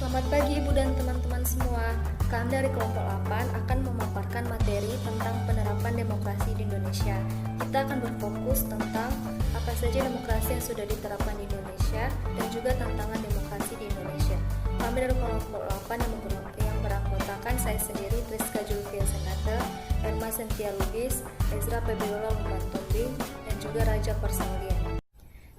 Selamat pagi Ibu dan teman-teman semua. Kami dari kelompok 8 akan memaparkan materi tentang penerapan demokrasi di Indonesia. Kita akan berfokus tentang apa saja demokrasi yang sudah diterapkan di Indonesia dan juga tantangan demokrasi di Indonesia. Kami dari kelompok 8 yang beranggotakan saya sendiri, Priska Julvia Senata, Erma Sentia Lugis, Ezra Pebiola Lumbantombing, dan juga Raja Persaulian.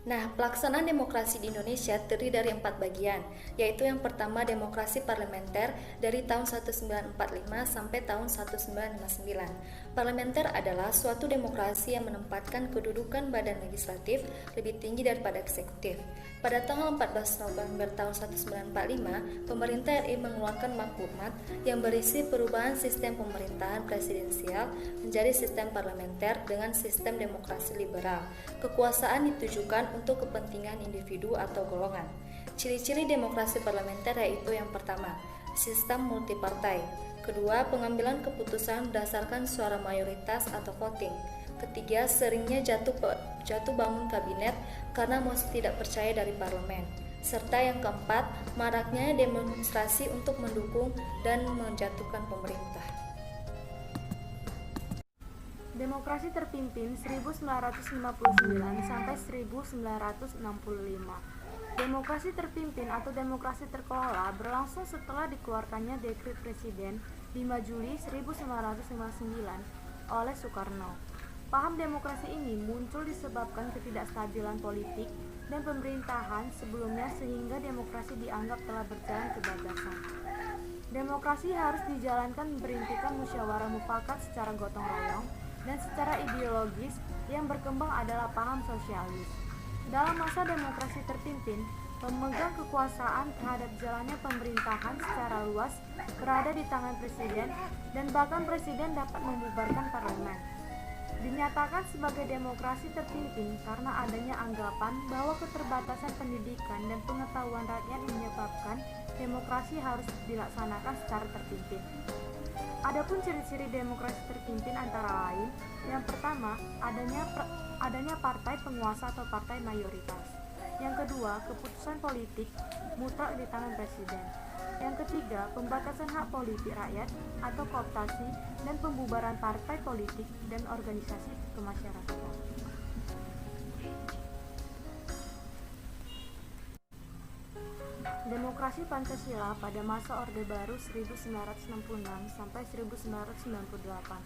Nah, pelaksanaan demokrasi di Indonesia terdiri dari 4 bagian, yaitu yang pertama demokrasi parlementer dari tahun 1945 sampai tahun 1959. Parlementer adalah suatu demokrasi yang menempatkan kedudukan badan legislatif lebih tinggi daripada eksekutif. Pada tanggal 14 November tahun 1945, pemerintah RI mengeluarkan maklumat yang berisi perubahan sistem pemerintahan presidensial menjadi sistem parlementer dengan sistem demokrasi liberal. Kekuasaan ditujukan untuk kepentingan individu atau golongan. Ciri-ciri demokrasi parlementer yaitu yang pertama, sistem multipartai. Kedua, pengambilan keputusan berdasarkan suara mayoritas atau voting. Ketiga, seringnya jatuh bangun kabinet karena mosi tidak percaya dari parlemen. Serta yang keempat, maraknya demonstrasi untuk mendukung dan menjatuhkan pemerintah. Demokrasi terpimpin 1959 sampai 1965. Demokrasi terpimpin atau demokrasi terkelola berlangsung setelah dikeluarkannya Dekret Presiden 5 Juli 1959 oleh Soekarno. Paham demokrasi ini muncul disebabkan ketidakstabilan politik dan pemerintahan sebelumnya sehingga demokrasi dianggap telah berjalan kebablasan. Demokrasi harus dijalankan berintikan musyawarah mufakat secara gotong royong dan secara ideologis yang berkembang adalah paham sosialis. Dalam masa demokrasi terpimpin, pemegang kekuasaan terhadap jalannya pemerintahan secara luas berada di tangan presiden dan bahkan presiden dapat membubarkan parlemen. Dinyatakan sebagai demokrasi terpimpin karena adanya anggapan bahwa keterbatasan pendidikan dan pengetahuan rakyat menyebabkan demokrasi harus dilaksanakan secara terpimpin. Adapun ciri-ciri demokrasi terpimpin antara lain, yang pertama, adanya partai penguasa atau partai mayoritas. Yang kedua, keputusan politik mutlak di tangan presiden. Yang ketiga, pembatasan hak politik rakyat atau kooptasi dan pembubaran partai politik dan organisasi kemasyarakatan. Demokrasi Pancasila pada masa Orde Baru 1966 sampai 1998.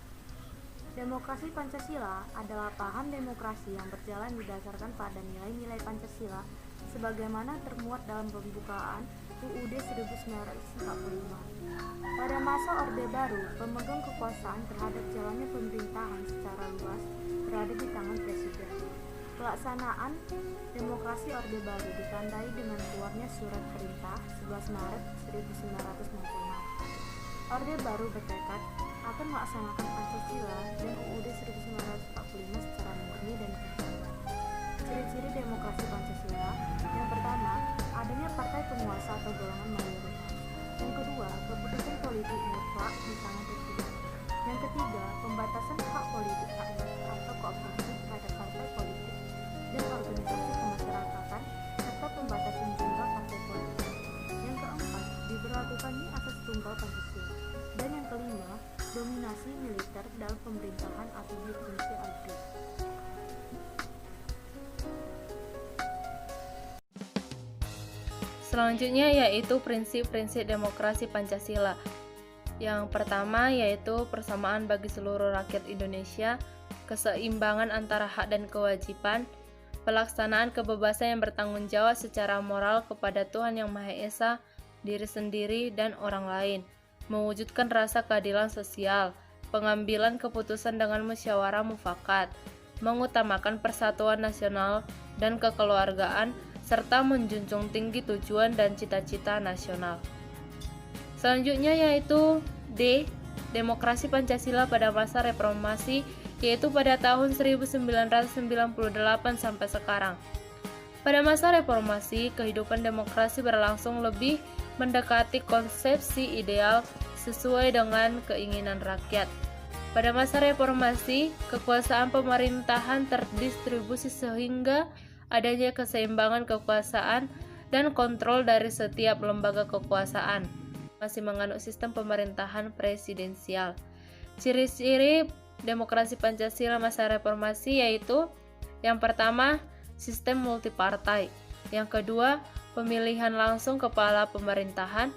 Demokrasi Pancasila adalah paham demokrasi yang berjalan berdasarkan pada nilai-nilai Pancasila sebagaimana termuat dalam pembukaan UUD 1945. Pada masa Orde Baru, pemegang kekuasaan terhadap jalannya pemerintahan secara luas berada di tangan presiden. Pelaksanaan demokrasi Orde Baru ditandai dengan keluarnya surat perintah 11 Maret 1966. Orde Baru bertekad akan melaksanakan Pancasila dan UUD 1945 secara murni dan konsekuen. Ciri-ciri demokrasi Pancasila, yang pertama, adanya partai penguasa atau golongan mayoritas. Yang kedua, keputusan politik mutlak di tangan presiden. Yang ketiga, pembatasan hak politik rakyat atau kooptasi terhadap partai politik dan organisasi kemasyarakatan serta pembatasan jumlah partai politik. Yang keempat, diberlakukannya asas tunggal Pancasila. Dan yang kelima, dominasi militer dalam pemerintahan atau fungsi ABRI. Selanjutnya yaitu prinsip-prinsip demokrasi Pancasila. Yang pertama yaitu persamaan bagi seluruh rakyat Indonesia, keseimbangan antara hak dan kewajiban, pelaksanaan kebebasan yang bertanggung jawab secara moral kepada Tuhan Yang Maha Esa, diri sendiri, dan orang lain, mewujudkan rasa keadilan sosial, pengambilan keputusan dengan musyawarah mufakat, mengutamakan persatuan nasional dan kekeluargaan, serta menjunjung tinggi tujuan dan cita-cita nasional. Selanjutnya yaitu D. Demokrasi Pancasila pada masa reformasi, yaitu pada tahun 1998 sampai sekarang. Pada masa reformasi, kehidupan demokrasi berlangsung lebih mendekati konsepsi ideal sesuai dengan keinginan rakyat. Pada masa reformasi, kekuasaan pemerintahan terdistribusi sehingga adanya keseimbangan kekuasaan dan kontrol dari setiap lembaga kekuasaan. Masih menganut sistem pemerintahan presidensial. Ciri-ciri demokrasi Pancasila masa reformasi yaitu yang pertama, sistem multipartai. Yang kedua, pemilihan langsung kepala pemerintahan.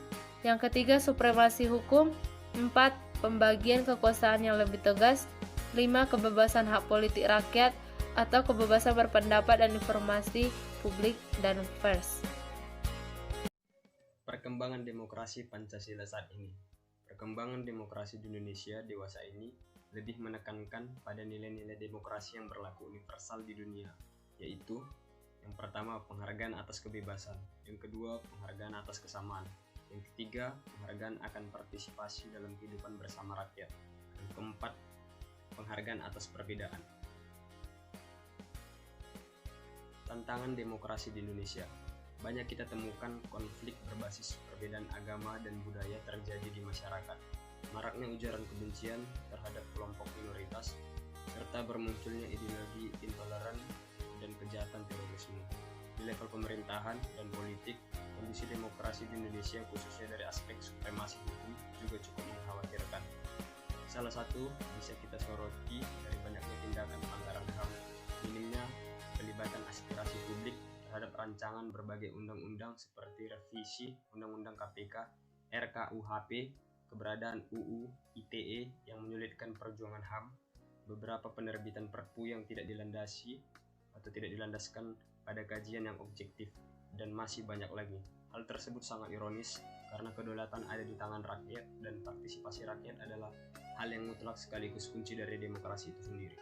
Yang ketiga, supremasi hukum. 4. Pembagian kekuasaan yang lebih tegas. 5. Kebebasan hak politik rakyat atau kebebasan berpendapat dan informasi publik dan pers. Perkembangan demokrasi Pancasila saat ini. Perkembangan demokrasi di Indonesia dewasa ini lebih menekankan pada nilai-nilai demokrasi yang berlaku universal di dunia, yaitu yang pertama penghargaan atas kebebasan, yang kedua penghargaan atas kesamaan, yang ketiga penghargaan akan partisipasi dalam kehidupan bersama rakyat, yang keempat penghargaan atas perbedaan. Tantangan demokrasi di Indonesia. Banyak kita temukan konflik berbasis perbedaan agama dan budaya terjadi di masyarakat. Maraknya ujaran kebencian terhadap kelompok minoritas, serta bermunculnya ideologi intoleran dan kejahatan terorisme. Di level pemerintahan dan politik, kondisi demokrasi di Indonesia khususnya dari aspek supremasi hukum juga cukup mengkhawatirkan. Salah satu bisa kita soroti dari banyaknya tindakan pelanggaran HAM, minimnya pelibatan aspirasi publik terhadap rancangan berbagai undang-undang seperti revisi Undang-Undang KPK, RKUHP, keberadaan UU ITE yang menyulitkan perjuangan HAM, beberapa penerbitan Perpu yang tidak dilandasi atau tidak dilandaskan pada kajian yang objektif, dan masih banyak lagi. Hal tersebut sangat ironis karena kedaulatan ada di tangan rakyat dan partisipasi rakyat adalah hal yang mutlak sekaligus kunci dari demokrasi itu sendiri.